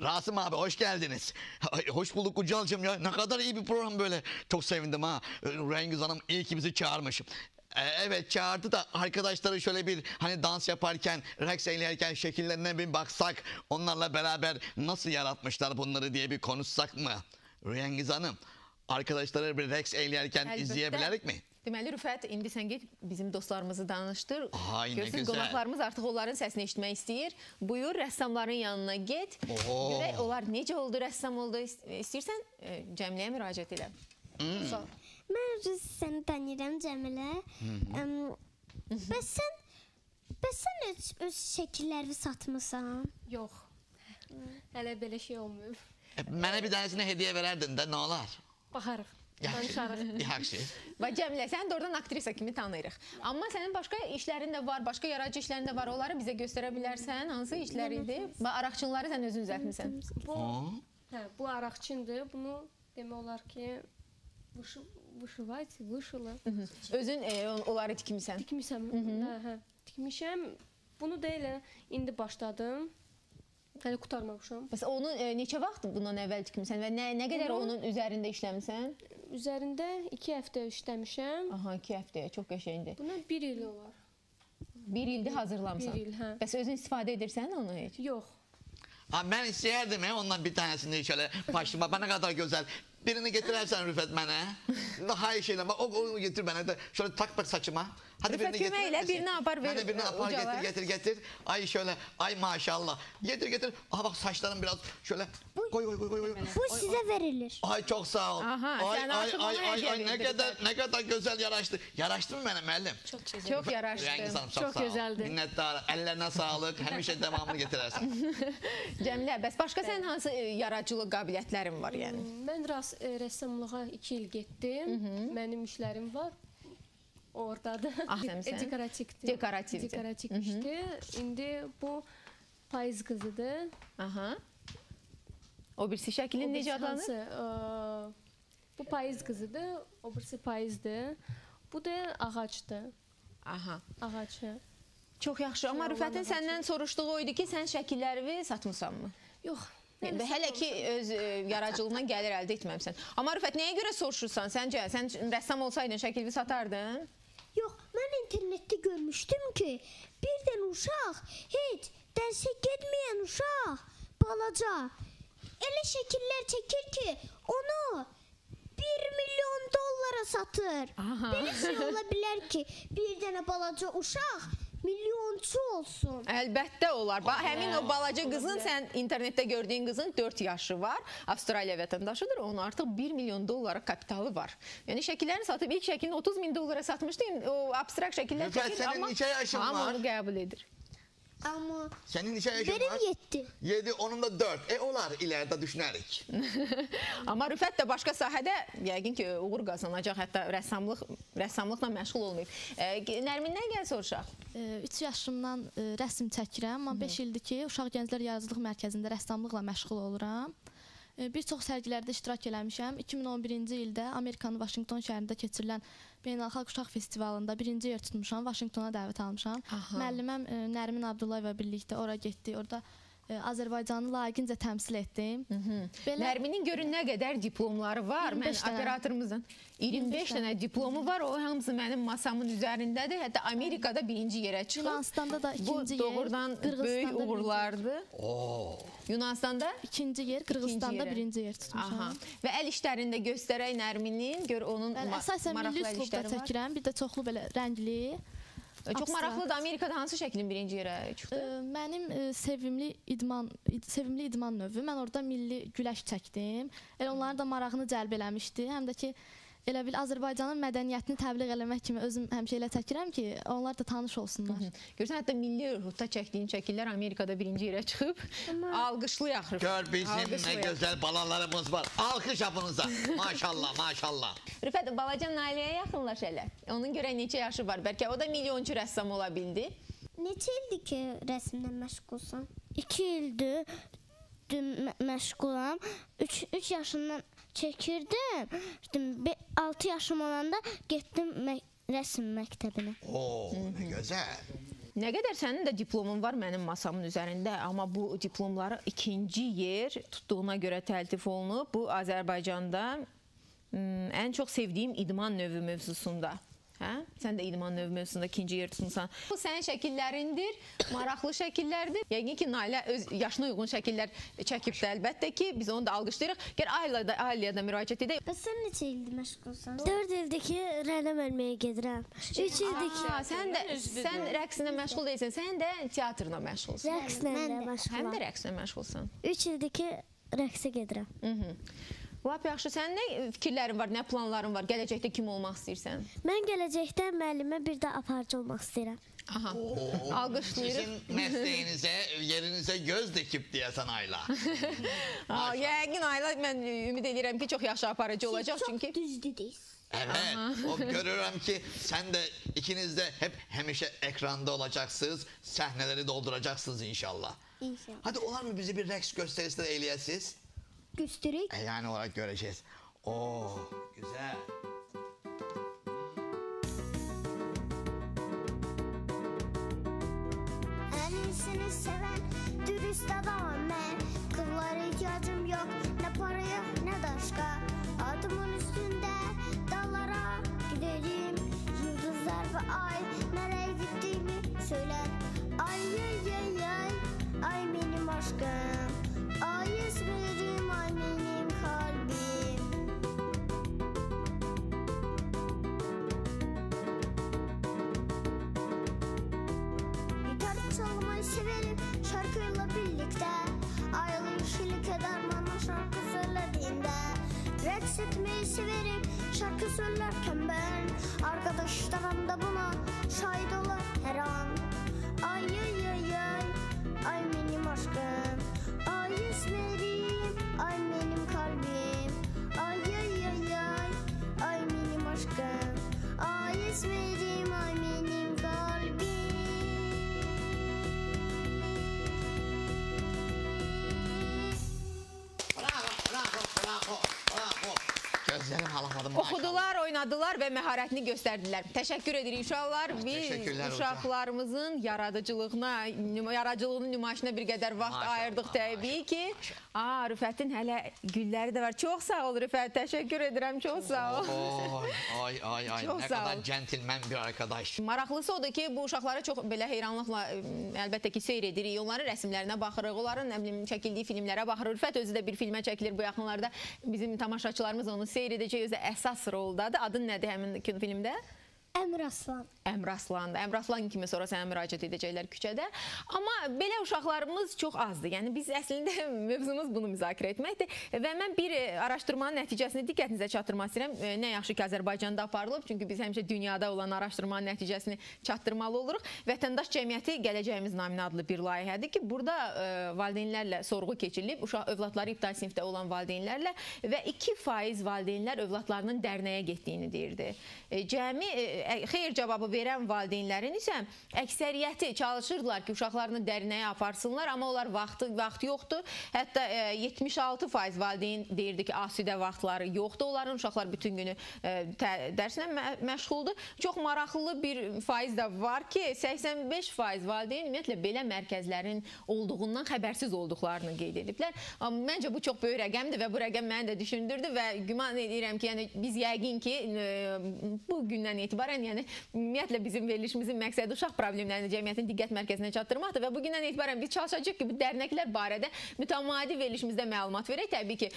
Rasım abi hoş geldiniz. Ay, hoş bulduk Ucal'cığım ya. Ne kadar iyi bir program böyle. Çok sevindim ha. Rengiz Hanım iyi ki bizi çağırmış. Evet çağırdı da arkadaşları şöyle bir hani dans yaparken, raks eğlerken şekillerine bir baksak. Onlarla beraber nasıl yaratmışlar bunları diye bir konuşsak mı? Rengiz Hanım arkadaşları bir raks eğlerken izleyebilerik mi? Deməli Rüfət, indi sən get bizim dostlarımızı danışdır. Ay, ne güzel. Qonaqlarımız artıq onların səsini eşitmək istəyir. Buyur, rəssamların yanına get. Görək onlar necə oldu, rəssam oldu. İstəyirsən Cəmiləyə müraciət elə. Sağ ol. Mən səni tanıyıram Cəmilə. Bəs sən öz şəkillərini satmısan? Yox. Hələ belə şey olmuyor. Mənə bir tanesini hediye vererdin de ne olar? Baxarıq. Yaxşı. Yaxşı. Və Cəmilə, sən də oradan aktrisa kimi tanıyırıq. Amma sənin başqa işlərin də var, başqa yaradıcı işlərin də var. Onları bizə göstərə bilərsən? Hansı işlər idi? Və araqçınları sən özün düzəltmisən. Bu araqçındır. Bunu demək olar ki, vışılı. Özün onları tikmisən. Tikmişəm. Tikmişəm. Bunu da elə indi başladım. Hələ qutarmamışam. Bəs onu neçə vaxt bundan əvvəl tikmisən və nə qədər onun üzərində işləmisən? Üzərində 2 həftə işləmişəm. Aha, 2 həftəyə, çox qəşəngdir. Buna 1 il olar. 1 ildir hazırlamısan. 1 il, hə. Bəs özün istifadə edirsən onu heç? Yox. Ben isteyerdim ondan bir tanesini şöyle başıma. Bana kadar güzel. Birini getirirsen Rüfet bana. Daha iyi şeyler. O getir bana da şöyle tak bak saçıma. Hadi Rüfet birini kömeğiyle getirir misin? birini apar ver. Hadi birini apar getir. Ay şöyle ay maşallah. Getir. Aha bak saçlarım biraz şöyle koy. Bu size verilir. Ay çok sağ ol. Aha, ay sen artık ona hediye ne kadar güzel yaraştı. Yaraştı mı benim elim? Çok yaraşdı. Rengiz Hanım Çok sağ ol. güzeldi. Minnettar. Ellerine sağlık. Həmişə devamını getirersin. Cəmilə, bəs başqa sənin hansı yaradıcılıq qabiliyyətlərin var yəni? Mən rəssamlığa 2 il getdim. Mənim işlərim var. Oradadır. Dekorativdir. Dekorativ işdir. İndi bu payız qızıdır. Aha. O birisi şəklin necə adlanır? Bu payız qızıdır. O birisi payızdır. Bu da ağacdır. Aha. Ağacı. Çox yaxşı. Amma Rüfətin səndən soruşduğu o idi ki, sən şəkilləri satmısanmı? Yox. Hələ ki öz yaradıcılığından gəlir əldə etməmsən. Amma Rüfət, nəyə görə soruşursan? Sən rəssam olsaydın şəkilini satardın? Yox, mən internetdə görmüşdüm ki, bir dənə uşaq, heç dərsə getməyən uşaq, balaca, elə şəkillər çəkir ki, onu 1 milyon dollara satır. Belə şey ola bilər ki, bir dənə balaca uşaq milyonçu olsun. Əlbəttə olar. Həmin o balaca qızın, sən internetdə gördüyün qızın 4 yaşı var. Avstraliya vətəndaşıdır. Onun artıq 1 milyon dollara kapitalı var. Yəni şəkillərini satıb ilk şəklini 30 min dollara satmışdı. O abstrakt şəkillər çəkir, amma hamı onu qəbul edir. Amma senin neçə yaşın var? Benim 7. 7, onun da 4. Olar ileride düşünərik. Amma Rüfət də başqa sahədə yəqin ki, uğur qazanacaq, hətta rəssamlıqla məşğul olmayıb. Nərmindən gəl soruşaq. 3 yaşımdan rəsm çəkirəm, amma 5 ildir ki, Uşaq Gənclər Yaradıcılıq Mərkəzində rəssamlıqla məşğul oluram. Bir çox sərgilərdə iştirak eləmişəm. 2011-ci ildə Amerikanın Vaşinqton şəhərində keçirilən Beynəlxalq Uşaq Festivalında 1-ci yer tutmuşam, Vaşinqtona dəvət almışam. Müəlliməm Nərmin Abdullayeva birlikdə ora getdik, orada Azərbaycanı layiqincə təmsil etdim. Nərminin görün nə qədər diplomları var. Mən operatorumuzun 25 dənə diplomu var. O hamısı mənim masamın üzərindədir. Hətta Amerikada 1-ci yerə çıxıb. Yunanıstanda da 2-ci yer. Bu doğrudan böyük uğurlardır. Yunanıstanda 2-ci yer, Qırğızstanda 1-ci yer tutmuşam. Və əl işlərində göstərək Nərminin, gör onun əsasən milli üslubda çəkirəm, bir də çoxlu belə rəngli. Çox maraqlıdır. Amerikada hansı şəklin 1-ci yerə çıxdı? Mənim sevimli idman növü. Mən orada milli güləş çəkdim. Elə onların da marağını cəlb eləmişdi. Həm də ki, elə bil Azərbaycanın mədəniyyətini təbliğ eləmək kimi özüm həmişə elə çəkirəm ki, onlar da tanış olsunlar. Görsən, hətta milli ruhda çəkdiyin şəkillər Amerikada 1-ci yerə çıxıb. Alqışlayaq. Gör bizim nə gözəl balalarımız var. Alqış yapınıza. Maşallah, maşallah. Rüfət, balaca Nailəyə yaxınlaş elə. Onun görə neçə yaşı var? Bəlkə o da milyonçu rəssam ola bildi. Neçə ildir ki, rəsmlə məşğulsan? 2 ildir məşğulam. 3 yaşından çəkirdim. 6 yaşım olanda getdim rəsm məktəbinə. Oo, nə gözəl. Nə qədər sənin də diplomun var mənim masamın üzərində, amma bu diplomları ikinci yer tutduğuna görə təltif olunub. Bu Azərbaycanda ən çox sevdiyim idman növü mövzusunda. Hə? Sən də idman növü mövzusunda ikinci yer tutmusan. Bu sənin şəkillərindir, maraqlı şəkillərdir. Yəqin ki, Nailə öz yaşına uyğun şəkillər çəkib də əlbəttə ki, biz onu da alqışlayırıq. Gəl Ailəyə də müraciət edək. Bəs sən neçə ildir məşğulsan? 4 ildir ki, rəqəm ölməyə gedirəm. 3 ildir ki, Sən rəqslə məşğul deyilsən, sən də teatrla məşğulsan. rəqslə də məşğulam. Həm də rəqslə məşğulsan. 3 ildir ki, rəqsə gedirəm. Lap yaxşı, sənin nə fikirlərin var, nə planların var, gələcəkdə kim olmaq istəyirsən? Mən gələcəkdə müəllimə bir də aparıcı olmaq istəyirəm. Aha, alqışlayırıq. Sizin mesleğinize, yerinize göz dikip diyesen Ayla. Yəqin Ayla, mən ümid edirəm ki, çox yaxşı aparıcı olacaq. Çünki düzdüdür. Evet, o görürüm ki sen de ikiniz de hep hemişe ekranda olacaksınız, sahneleri dolduracaksınız inşallah. İnşallah. Hadi olar mı bizi bir reks gösterisi de eyleyesiz? Göstərək. Yani olarak göreceğiz. Oo, güzel. En iyisini seven dürüst adamım ben. Kızlara ihtiyacım yok, ne paraya ne taşka. Adımın üstünde dağlara giderim. Yıldızlar ve ay nereye gittiğimi söyler. Ay ay ay ay, ay benim aşkım. Ay esmerim, ay benim kalbim. Gitar çalmayı severim şarkıyla birlikte. Aylı yeşillik eder bana şarkı söylediğinde. Reks etmeyi severim şarkı söylerken ben. Arkadaşlarım da buna şahit olur her an. Ay ay ay ay, ay benim aşkım. Ay esmerim, ay benim kalbim. Ay ay ay ay, ay benim aşkım. Ay esmerim, ay benim kalbim. Bravo, bravo, bravo, bravo. Gözlerim alamadım. oxudular, oynadılar və məharətini göstərdilər. Təşəkkür edirik uşaqlar. Biz Təşəkkürlər uşaqlarımızın yaradıcılığının nümayişinə bir qədər vaxt Maşallah, ayırdıq təbii ki. Rüfətin hələ gülləri də var. Çox sağ ol Rüfət, təşəkkür edirəm, çox sağ ol. Ay, ay, ay, Çok ne sağ kadar ol. centilmen bir arkadaş. Maraqlısı odur ki, bu uşaqları çox belə heyranlıqla əlbəttə ki, seyr edirik. Onların rəsmlərinə baxırıq, onların nə bilim çəkildiyi filmlərə baxırıq. Rüfət özü də bir filmə çəkilir bu yaxınlarda. Bizim tamaşaçılarımız onu seyr edəcək, özü əsas roldadır. Adın nədir həmin filmdə? Əmr Aslan. Əmr Aslandır. Əmr Aslan kimi sonra sənə müraciət edəcəklər küçədə. Amma belə uşaqlarımız çox azdır. Yəni biz əslində mövzumuz bunu müzakirə etməkdir. Və mən bir araşdırmanın nəticəsini diqqətinizə çatdırmaq istəyirəm. Nə yaxşı ki, Azərbaycanda aparılıb. Çünki biz həmişə dünyada olan araşdırmanın nəticəsini çatdırmalı oluruq. Vətəndaş Cəmiyyəti Gələcəyimiz naminə adlı bir layihədir ki, burada valideynlərlə sorğu keçirilib. Övladları ibtidai sinifdə olan valideynlərlə və 2% valideynlər övladlarının dərnəyə getdiyini deyirdi. Cəmi xeyr cavabı verən valideynlərin isə əksəriyyəti çalışırdılar ki, uşaqlarını dərnəyə aparsınlar, amma onlar vaxt yoxdur. Hətta 76% valideyn deyirdi ki, asudə vaxtları yoxdur. Onların uşaqlar bütün günü dərslə məşğuldur. Çox maraqlı bir faiz də var ki, 85% valideyn ümumiyyətlə belə mərkəzlərin olduğundan xəbərsiz olduqlarını qeyd ediblər. Məncə bu çox böyük rəqəmdir və bu rəqəm məni də düşündürdü və güman edirəm ki, yəni biz yəqin ki, bu gündən etibarən yəni ümumiyyətlə bizim verilişimizin məqsədi uşaq problemlərini cəmiyyətin diqqət mərkəzinə çatdırmaqdır və bu gündən etibarən biz çalışacağıq ki, bu dərnəklər barədə mütəmadi verilişimizdə məlumat verək. Təbii ki,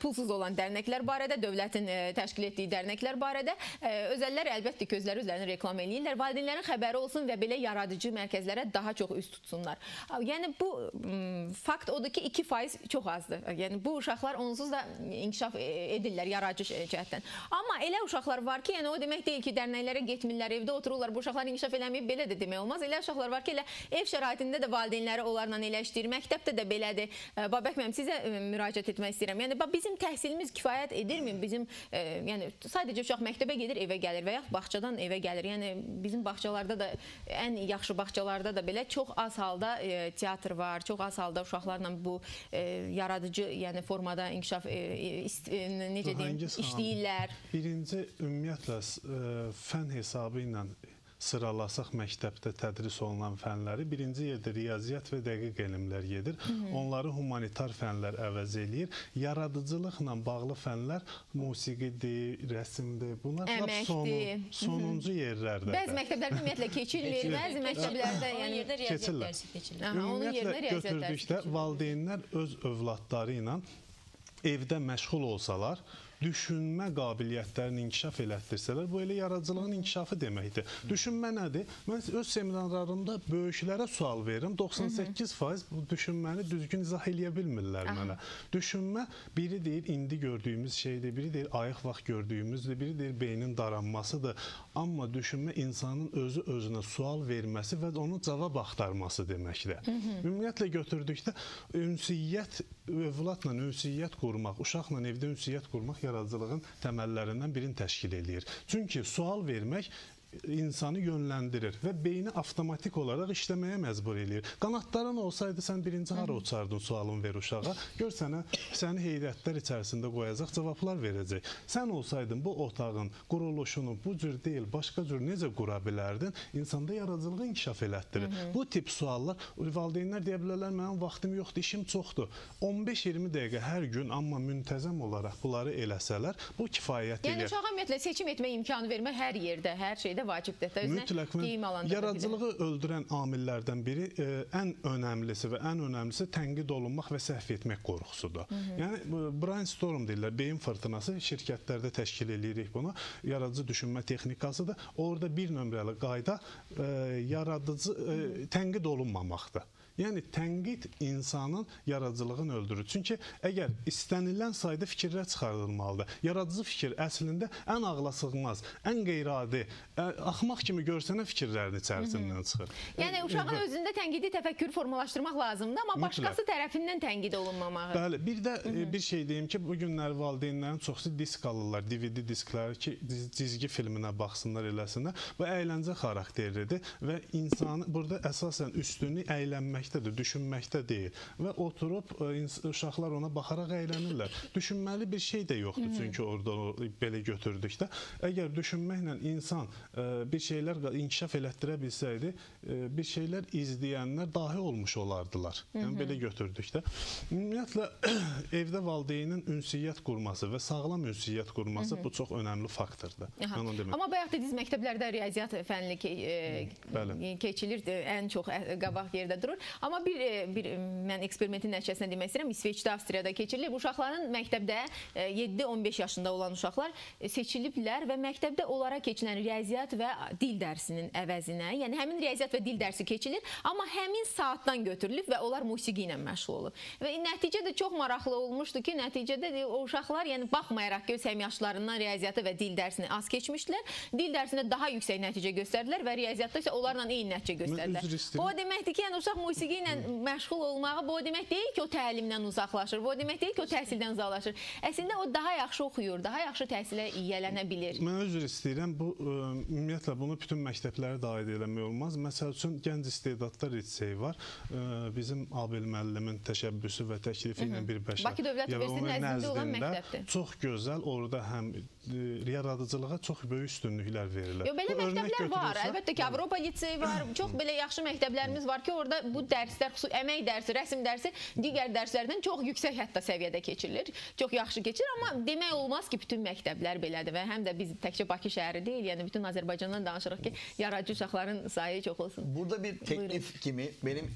pulsuz olan dərnəklər barədə, dövlətin təşkil etdiyi dərnəklər barədə özəllər əlbəttə ki, özlərini reklam eləyirlər. Valideynlərin xəbəri olsun və belə yaradıcı mərkəzlərə daha çox üst tutsunlar. Yəni bu fakt odur ki, 2% çox azdır. Yəni bu uşaqlar onsuz da inkişaf edirlər yaradıcı cəhətdən. Amma elə uşaqlar var ki, yəni o demək deyil ki, dərnəklərə getmirlər, evdə otururlar, bu uşaqlar inkişaf eləməyib, belə də demək olmaz. Elə uşaqlar var ki, elə ev şəraitində də valideynləri onlarla eləşdirir, məktəbdə də belədir. Babək müəllim, sizə müraciət etmək istəyirəm. Yəni bizim təhsilimiz kifayət edirmi? Bizim yəni sadəcə uşaq məktəbə gedir, evə gəlir və ya bağçadan evə gəlir. Yəni bizim bağçalarda da ən yaxşı bağçalarda da belə çox az halda teatr var, çox az halda uşaqlarla bu yaradıcı, yəni formada inkişaf necə deyim, işləyirlər. Birinci ümumiyyətlə fən hesabı ilə sıralasaq məktəbdə tədris olunan fənləri, birinci yerdə riyaziyyat və dəqiq elmlər gedir. Onları humanitar fənlər əvəz eləyir. Yaradıcılıqla bağlı fənlər musiqidir, rəsmdir. Bunlar sonuncu yerlərdə. Bəzi məktəblərdə ümumiyyətlə keçirmir, bəzi məktəblərdə yəni keçirlər. dərsi keçilir. Ümumiyyətlə götürdükdə valideynlər öz övladları ilə evdə məşğul olsalar, düşünmə qabiliyyətlərini inkişaf elətdirsələr, bu elə yaradıcılığın inkişafı deməkdir. Düşünmə nədir? Mən öz seminarlarımda böyüklərə sual verirəm. 98% bu düşünməni düzgün izah eləyə bilmirlər mənə. Düşünmə biri deyir indi gördüyümüz şeydir, biri deyir ayıq vaxt gördüyümüzdür, biri deyir beynin daranmasıdır. Amma düşünmə insanın özü-özünə sual verməsi və onun cavab axtarması deməkdir. Ümumiyyətlə götürdükdə ünsiyyət, övladla ünsiyyət qurmaq, uşaqla evdə ünsiyyət qurmaq yaradıcılığın təməllərindən birini təşkil eləyir. Çünki sual vermək insanı yönləndirir və beyni avtomatik olaraq işləməyə məcbur eləyir. Qanatların olsaydı sən birinci hara uçardın sualını ver uşağa, gör səni heyrətlər içərisində qoyacaq cavablar verəcək. Sən olsaydın bu otağın quruluşunu bu cür deyil, başqa cür necə qura bilərdin? İnsanda yaradıcılığı inkişaf elətdirir. Bu tip suallar, valideynlər deyə bilərlər, mənim vaxtım yoxdur, işim çoxdur. 15-20 dəqiqə hər gün, amma müntəzəm olaraq bunları eləsələr, bu kifayət eləyir. Yəni uşağa ümumiyyətlə seçim etmə imkanı vermək hər yerdə, hər şeydə vacibdir. Mütləq yaradıcılığı öldürən amillərdən biri ən önəmlisi və ən önəmlisi tənqid olunmaq və səhv etmək qorxusudur. Yəni brainstorm deyirlər, beyin fırtınası, şirkətlərdə təşkil edirik bunu. Yaradıcı düşünmə texnikasıdır. Orada bir nömrəli qayda tənqid olunmamaqdır. Yəni tənqid insanın yaradıcılığını öldürür. Çünki əgər istənilən sayda fikirlər çıxardılmalıdır. Yaradıcı fikir əslində ən ağlasığmaz, ən qeyri-adi, axmaq kimi görsənə fikirlərin içərisindən çıxır. Yəni uşağın özündə tənqidi təfəkkür formalaşdırmaq lazımdır, amma başqası tərəfindən tənqid olunmamağı. Bəli, bir də bir şey deyim ki, bu günlər valideynlərin çoxsu disk alırlar, DVD diskləri ki, cizgi filminə baxsınlar, eləsinlər. Bu əyləncə xarakterlidir və insanı burada əsasən üstünlük əylənmək düşünməkdə deyil və oturub uşaqlar ona baxaraq əylənirlər. Düşünməli bir şey də yoxdur, çünki orada belə götürdükdə. Əgər düşünməklə insan bir şeylər inkişaf elətdirə bilsəydi, bir şeylər izləyənlər dahi olmuş olardılar. Yəni belə götürdükdə. Ümumiyyətlə, evdə valideynin ünsiyyət qurması və sağlam ünsiyyət qurması bu çox önəmli faktordur. Amma bayaq dediniz, məktəblərdə riyaziyyat fənli keçilir, ən çox qabaq yerdə durur. Amma mən eksperimentin nəticəsində demək istəyirəm, İsveçdə, Avstriyada keçirilib. Uşaqların məktəbdə 7-15 yaşında olan uşaqlar seçiliblər və məktəbdə onlara keçilən riyaziyyat və dil dərsinin əvəzinə, yəni həmin riyaziyyat və dil dərsi keçilir, amma həmin saatdan götürülüb və onlar musiqi ilə məşğul olur. Və nəticə də çox maraqlı olmuşdu ki, nəticədə o uşaqlar, yəni baxmayaraq ki, öz həmyaşlarından riyaziyyatı və dil dərsini az keçmişdilər, dil dərsində daha yüksək nəticə göstərdilər və riyaziyyatda isə onlarla eyni nəticə göstərdilər. O deməkdir ki, yəni uşaq musiqi ilə məşğul olmağı bu demək deyil ki, o təlimdən uzaqlaşır, bu demək deyil ki, o təhsildən uzaqlaşır. Əslində o daha yaxşı oxuyur, daha yaxşı təhsilə yiyələnə bilir. Mən üzr istəyirəm, ümumiyyətlə bunu bütün məktəblərə də aid eləmək olmaz. Məsəl üçün, gənc istedadlar liseyi var. Bizim Abel müəllimin təşəbbüsü və təklifi ilə birbaşa Bakı Dövlət Universitetinin nəzdində olan məktəbdir. Çox gözəl, orada həm yaradıcılığa çox böyük üstünlüklər verilir. Belə məktəblər var, əlbəttə ki, Avropa liseyi var, çox belə yaxşı məktəblərimiz var ki, orada bu dərslər, xüsusi əmək dərsi, rəsm dərsi digər dərslərdən çox yüksək hətta səviyyədə keçirilir. Çox yaxşı keçir, amma demək olmaz ki, bütün məktəblər belədir və həm də biz təkcə Bakı şəhəri deyil, yəni bütün Azərbaycandan danışırıq ki, yaradıcı uşaqların sayı çox olsun. Burada bir təklif kimi benim